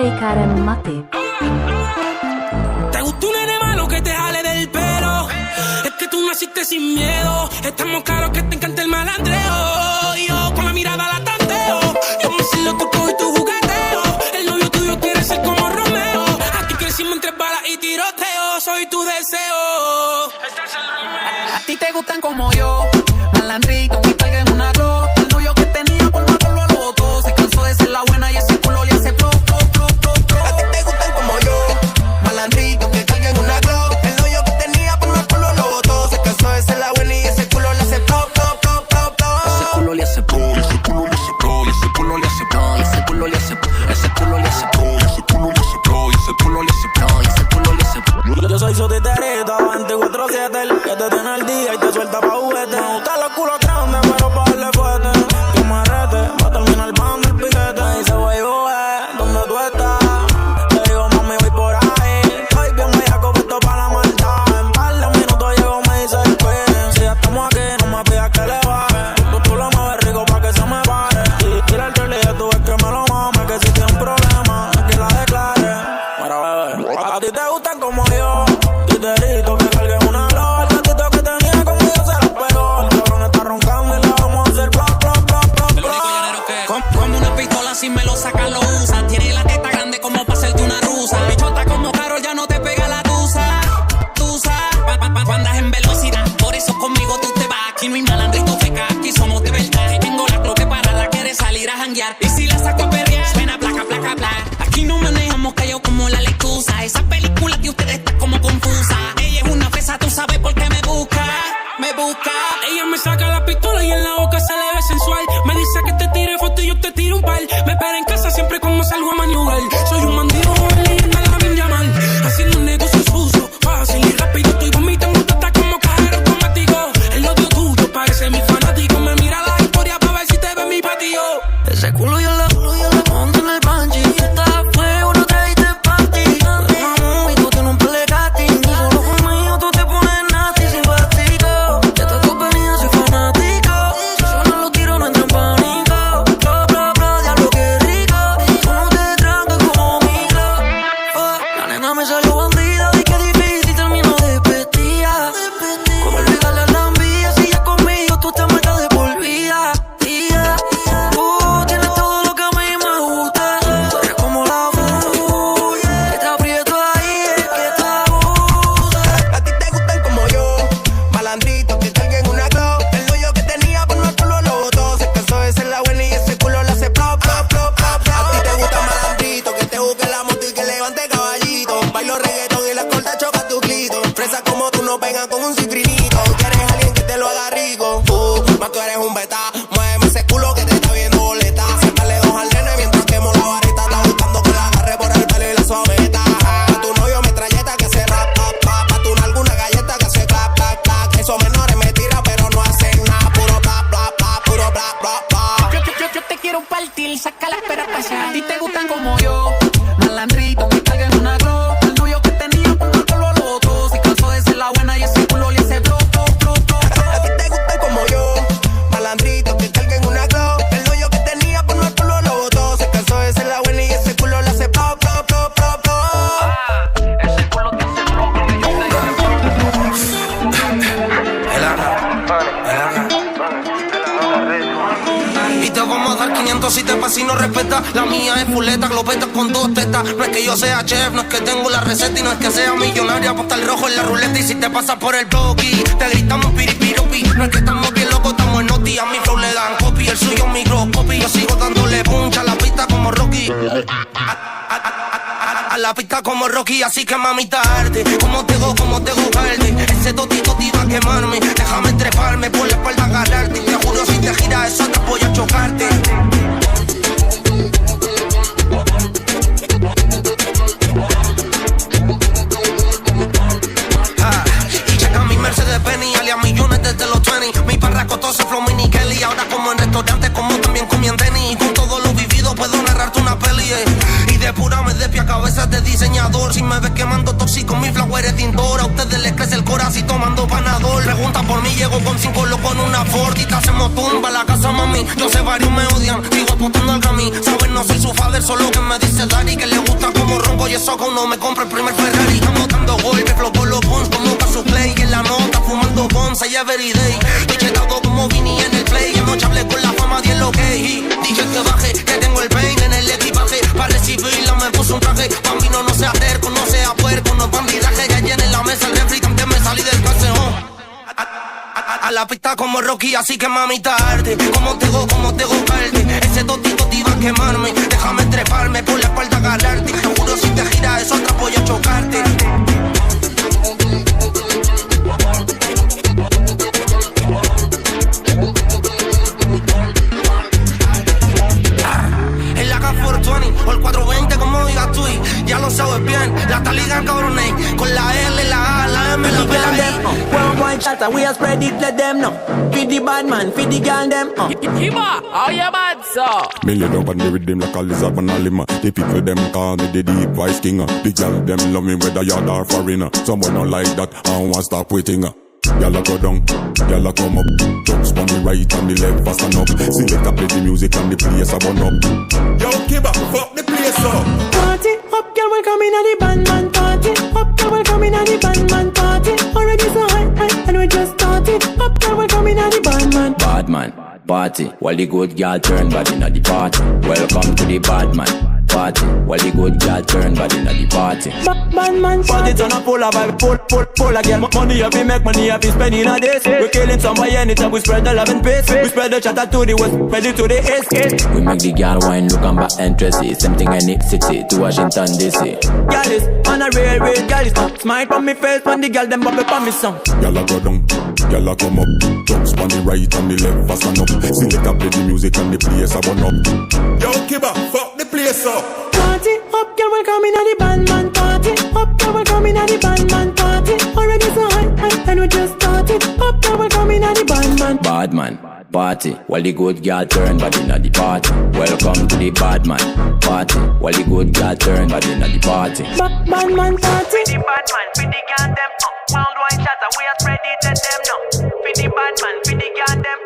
DJ Karen Mate. ¿Te gusta un nene malo que te jale del pelo? Es que tú naciste sin miedo. Estamos claros que te encanta el malandreo. Y yo con la mirada la tanteo. Yo me sé lo toco y tu jugueteo. El novio tuyo quiere ser como Romeo. Aquí crecimos entre balas y tiroteo. Soy tu deseo. A ti te gustan como yo, malandrito, que carguen una glow. El novio que tenía por matarlo a los dos. Se cansó de ser la buena y ese culo le hace plop, plop, plop, plop, plop. A ti te gustan como yo, malandrito, que carguen una glow. El novio que tenía por matarlo a los dos. Se cansó de ser la buena y ese culo le hace plop, plop, plop, plop, plop. Ese culo le hace plop, ese culo le hace plop, ese culo le hace plop, ese culo le hace plop, ese culo le hace plop, ese culo le hace plop, ese culo le hace plop, ese culo le hace plop. Yo soy su titerito, 24/7, el que te tiene al día y te suelta pa' juguete. Me gustan los culos grandes, pero pa' darle fuerte. Que me rete, va a terminar el pan del piquete. Me dice, voy, ¿dónde tú estás? Le digo, mami, voy por ahí. Estoy bien bellaco, puesto pa' la maldad. En par de minutos llego, me dice el pin. Si ya estamos aquí, no me pidas que le baje. Tú lo mueves rico pa' que se me pare. Y el realidad tú ves que me lo mames. Que si tienes un problema, que la declare. Para bebé, a ti te gustan como yo. Titerito que carguen una glow. El gatito que tenía conmigo se la pegó. El cabrón está roncando y le vamos a hacer plop, plop, plop, plop, Te lo digo, llanero, que como una pistola, si me lo sacan lo usa. Tiene la teta grande como para hacerte una rusa. Bichota como Karol, ya no te pega la tusa. Cuando andas en velocidad, por eso conmigo tú te vas. Aquí no hay malandrito feca, aquí somos de verdad. Tengo la cloque para la quieres salir a janguear. Y si la saco a perrear, suena placa, placa, placa. Aquí no manejamos callado como la lechuza. Esa película de ustedes está como confusa. Ella es una fresa, tú sabes por qué me busca. Me busca. Ella me saca la pistola y en la boca se le ve sensual. Me dice que te tire foto y yo te tiro un par. Me espera en casa siempre cuando salgo a maniobrar. Soy un bandido, joven, leyenda, la bien llamar. Haciendo un negocio sucio, fácil y rápido. Estoy vomitando tata como cajero automático. El odio tuyo parece mi fanático. Me mira la historia para ver si te ve mi patio. ese culo yo la monto en el bungee. Está a fuego, no trajiste panty. Mami, tú tienes un plegati. Y solo conmigo tú te pones nasty, simpático. Ya te tu venida, soy fanático. Si suenan los tiros, no entro en pánico. Bla, bla, bla, diablo, qué rico. Tú no te trancas como micro. La nena me salió bandida. Y qué difícil terminó de petía. Como olvidarle a la envidia. Si ya conmigo tú te marcas de por vida. Tú tienes todo lo que a mí me gusta. Tú eres como la bulla. Que te aprieto ahí, es que te abusa. A ti te gustan como yo, malandrito, que carguen una glow. El novio que tenía por no culo lo botó. Se cansó de ser la buena y ese culo le hace plop, plop, plop, plop, plop. A ti te gusta malandrito, que te busque la moto y que levante caballito. Bailo reggaetón y la corta choca tu clito. Fresas como tú no pegan con un cifrinito. Quieres alguien que te lo haga rico. Más tú eres un beta. Muéveme ese culo que te está viendo boleta. Sácale dos al nene mientras quemo la vareta. Está buscando que la agarre por el pelo y la someta. A tu novio metralleta que hace rap, pap, pap. Pa' tu alguna galleta que hace clap, clap, clap. Esos menores me tiran pero no hacen nada. Puro bla, bla, bla, puro bla, bla, bla. Yo te quiero partir, saca la espera para allá. A ti te gustan como yo, malandrito, que carguen una glow. El novio que tenía por matarlo a los dos. Se cansó de ser la buena y ese culo le hace plop, plop, plop, plop. A ti te gustan como yo, malandrito, que carguen una glow. El novio que tenía por no culo lo botó. Se cansó de ser la buena y ese culo le hace plop, plop, plop, plop, plop. Ese culo te hace plop, porque yo te Y te vamos a dar 500 si te pasa y no respeta. La mía es fuleta, glopeta con dos tetas. No es que yo sea chef, no es que tengo la receta. Y no es que sea millonaria, apunta el rojo en la ruleta. Y si te pasas por el bloqui, te gritamos piripiropi. No es que estamos bien locos, estamos en noti. A mi flow le dan copy, el suyo microscopy. Yo sigo dándole puncha a la pista como Rocky. A la pista como Rocky, así que mamita arte. Como te jugarte. Ese totito te iba a quemarme. Déjame treparme por la espalda, agarrarte. Te juro si te giras eso te voy a chocarte. Y checa mi Mercedes Benz, alias millones desde los 20. Mi parra costosa, flow mini Kelly. Ahora como en restaurantes, como también comí en tenis. Y con todo lo vivido puedo narrarte una peli, Y de pura me de pie a cabeza de diseñador. Si me ves quemando tóxico, mi flow eres tintor. A ustedes les crece el corazón. casi tomando panador. Pregunta por mí, llego con 5 locos en una Ford y te hacemos tumba la casa, mami. Yo sé varios me odian, sigo apostando al Grammy. Saben, no soy su father, solo que me dice Daddy. Que le gusta como ronco y eso que uno me compra el primer Ferrari. Estamos dando golpes, flow por los guns como Casu Play. Y en la nota fumando bombs, ella every day. Y chetado como Vini en el play. Y anoche hablé con la fama, 10 lo que. Y dije que baje, que tengo el pain en el equipaje. Para recibirla me puse un traje. Bambino no sea terco, no sea puerco. No es bandidaje, ya llené la mesa el refri. También me salí del caseo. A la pista como Rocky, así que mami tarde. Como te parte. Ese totito te iba a quemarme. Déjame treparme por la espalda agarrarte. Te juro si te gira eso otra voy a chocarte. En la K420 o el 420 como digas tú. Ya lo sabes bien, la taliga cabrones. Con la L, la A, la M, la P, la I. One shot and we a spread it, let them know. Feed the bad man, feed the girl them. Kima, how you bad, so? Me lay down on the rhythm like a lizard when I lima. The people them call me the deep voice king. The girl them love me whether yard or foreigner. Someone don't like that, I don't want stop waiting. Y'all go down, y'all come up. Jumps on the right and the left fast and up. Select a play the music and the place I burn up. Yo, Kiba, fuck the place up. Party, up girl, welcome in at the bandman party. Up girl, welcome in at the bandman party. Already so high, and we just started. Up girl, welcome in at the bandman. Bad man, party, while the good girl turn body inna the party. Welcome to the bad man party, while the good girl turn body inna the party. Bandman Party turn up full of vibe, full of girl. Money have to make, money have to spend in a day. We killing somebody anytime we spread the love and peace. We spread the chatter to the west, spread it to the east. We make the girl wine look and back interested. Same thing any city to Washington DC. Girl is on a real girl is smile from me face when the girl them bubble from me song. Y'all go down, y'all come up. Jumps on the right and the left fast and up. Select a play the music and the place I burn up. Yo, Kiba, fuck the place up. Party, up girl, welcome in at the bandman party. Up girl, welcome in at the bandman party. Already so high, and we just started. Up girl, welcome in at the bandman. Bad man party, while the good girl turn body inna the party. Welcome to the bad man party, while the good girl turn body inna the party. Bandman party. With the bad man, with the girl them worldwide chatter, we are spread it, let them know. With the bad man, with the girl them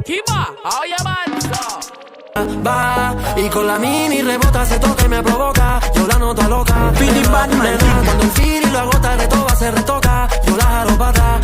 Kima, how you bad, so? Va, y con la mini rebota, se toca y me provoca. Yo la noto loca. Feeling bad man. Cuando el feeling lo agota, retoba, se retoca. Yo la jalo pata,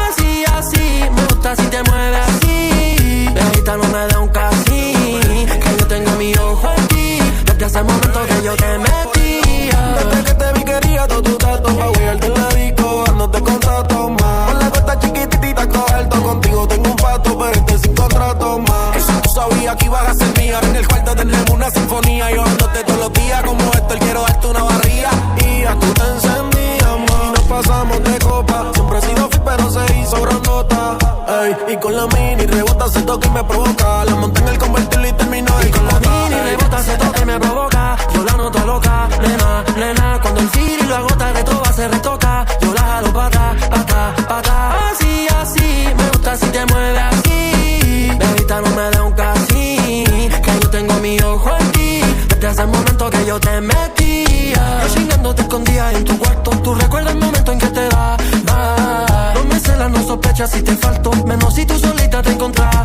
así, así. Me gusta si te mueves así. Bebita no me da un casi. Que yo tengo mi ojo en ti. Desde hace momento que yo te metía. Desde que te vi quería todo tu tato. Pa' huirte en la disco, no te contrato más. Con la cuesta chiquitita, cogerto. Contigo tengo un pato, pero este sin contrato más. Eso tú sabías que ibas a ser mía. En el cuarto tenemos una sinfonía. Yo dándote todos los días como esto. Quiero darte una barriga. Y ya tú te encendías más. Y nos pasamos de copa. Siempre he sido fit, pero se hizo grandota. Ey, y con la mini rebota, se toca y me provoca. La monté en el convertible y terminó. Y con la mini rebota, se toca y me provoca. Yo la noto loca, nena. Cuando el feeling lo agota, retoba, se retoca. Yo la jalo pata. Así, así. Me gusta si te mueves así. Bebita no me da un casi. Que yo tengo mi ojo en ti. Desde hace el momento que yo te metía. Yo chingando te escondía en tu cuarto. Tú recuerdas el momento en que te da. No me celas, no sospechas si te falto. Menos si tú solita te encontrabas.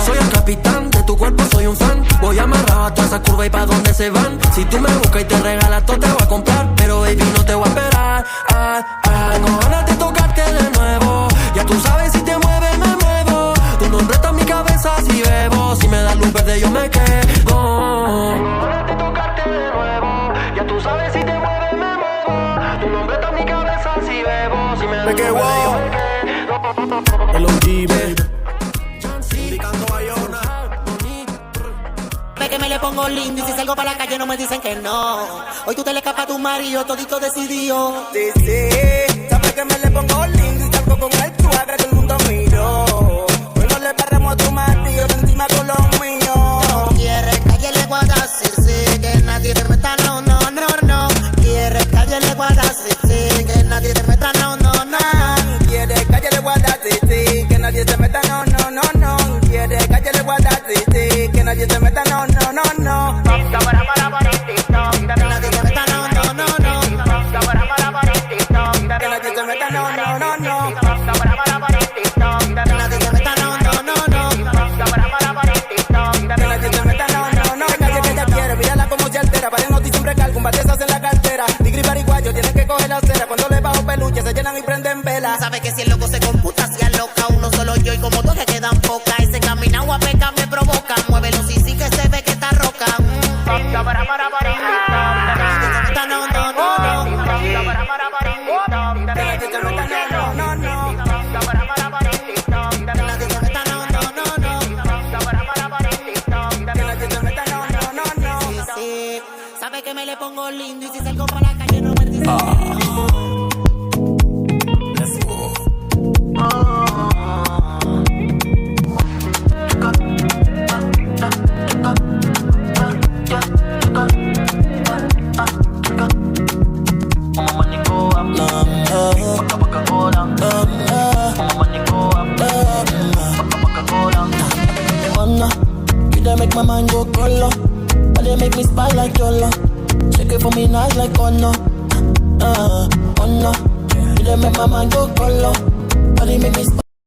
Soy el capitán de tu cuerpo, soy un fan. Voy amarrado a toda esa curva y pa' dónde se van. Si tú me buscas y te regalas todo te voy a comprar. Pero baby no te voy a esperar. No ganas de tocarte de nuevo. Ya tú sabes si te mueves me muevo. Tu nombre está en mi cabeza si bebo. Si me das luz verde yo me quedo. No ganas de tocarte de nuevo. Ya tú sabes si te mueves me muevo. Tu nombre está en mi cabeza si bebo. Si me das luz verde yo me quedo. el OG, baby. Indicando Bayona. Ve que me le pongo lindo y si salgo para la calle no me dicen que no. Hoy tú te le escapas a tu marido, todito decidió. Sí, sabes que me le pongo lindo y salgo con el suave, todo el mundo miró. Hoy no le paremos a tu marido, encima con los míos. No quieres calle le guardas, sí, que nadie te meta, no. Quieres calle le guardas, sí, que nadie te meta, no. Quieres calle le guardas, sí, que nadie se meta, no. Quieres calle le guardas, sí, que nadie se meta, no. Que nadie te meta, no. Que nadie se meta. sola. Sabe que si el loco se computa, se aloca. Uno solo yo y como dos que quedan pocas. Ese caminado a peca me provoca. Muévelo, sí, sí que se ve que está roca. Sabe que me le pongo lindo y si salgo para la calle no me dice. Make my mind go color, but they make me spy like YOLO. Shake it for me nice like oh no, oh no. They make my mind go color, but they make me spy.